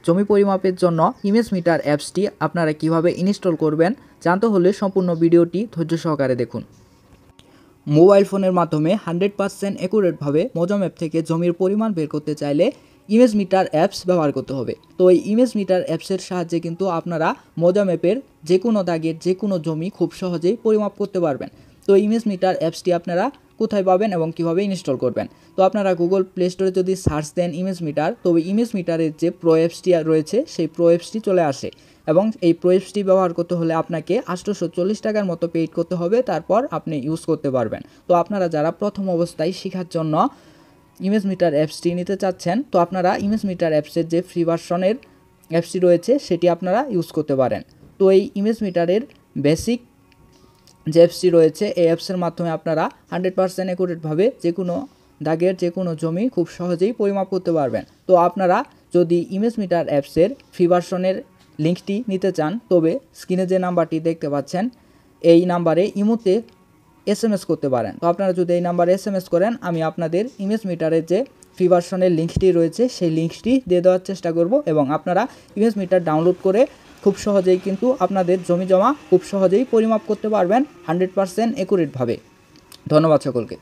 জমি পরিমাপের জন্য ইমেজ মিটার অ্যাপসটি আপনারা কিভাবে ইনস্টল করবেন জানতে হলে সম্পূর্ণ ভিডিওটি ধৈর্য সহকারে দেখুন। মোবাইল ফোনের মাধ্যমে 100% অ্যাকুরেটভাবে মৌজা ম্যাপ থেকে জমির পরিমাণ বের করতে চাইলে ইমেজ মিটার অ্যাপস ব্যবহার করতে হবে। তো এই ইমেজ মিটার অ্যাপসের সাহায্যে কিন্তু আপনারা মৌজা ম্যাপের যে কোনো দাগের যে কোনো জমি খুব সহজেই পরিমাপ করতে পারবেন। তো ইমেজ মিটার অ্যাপসটি আপনারা কোথায় পাবেন এবং কিভাবে ইনস্টল করবেন? তো আপনারা গুগল প্লে স্টোরে যদি সার্চ দেন ইমেজ মিটার, তবে ইমেজ মিটারের যে প্রো অ্যাপসটি রয়েছে সেই প্রো অ্যাপসটি চলে আসে এবং এই প্রো অ্যাপসটি ব্যবহার করতে হলে আপনাকে 840 টাকার মতো পেইড করতে হবে, তারপর আপনি ইউজ করতে পারবেন। তো আপনারা যারা প্রথম অবস্থায় শেখার জন্য ইমেজ মিটার অ্যাপসটি নিতে চাচ্ছেন, তো আপনারা ইমেজ মিটার অ্যাপসের যে ফ্রি ভার্সনের অ্যাপসটি রয়েছে সেটি আপনারা ইউজ করতে পারেন। তো এই ইমেজ মিটারের বেসিক যে অ্যাপসটি রয়েছে এই অ্যাপসের মাধ্যমে আপনারা 100% অ্যাকুরেটভাবে যে কোনো দাগের যে কোনো জমি খুব সহজেই পরিমাপ করতে পারবেন। তো আপনারা যদি ইমেজ মিটার অ্যাপসের ফ্রি ভার্সনের লিঙ্কটি নিতে চান, তবে স্ক্রিনে যে নাম্বারটি দেখতে পাচ্ছেন এই নাম্বারে ইমোতে SMS করতে পারেন। তো আপনারা যদি এই নাম্বারে SMS করেন, আমি আপনাদের ইমেজ মিটারের যে ফ্রি ভার্সনের লিঙ্কটি রয়েছে সেই লিঙ্কটি দিয়ে দেওয়ার চেষ্টা করব এবং আপনারা ইমেজ মিটার ডাউনলোড করে খুব সহজেই কিন্তু আপনাদের জমি জমা খুব সহজেই পরিমাপ করতে পারবেন 100% অ্যাকুরেটভাবে। ধন্যবাদ সকলকে।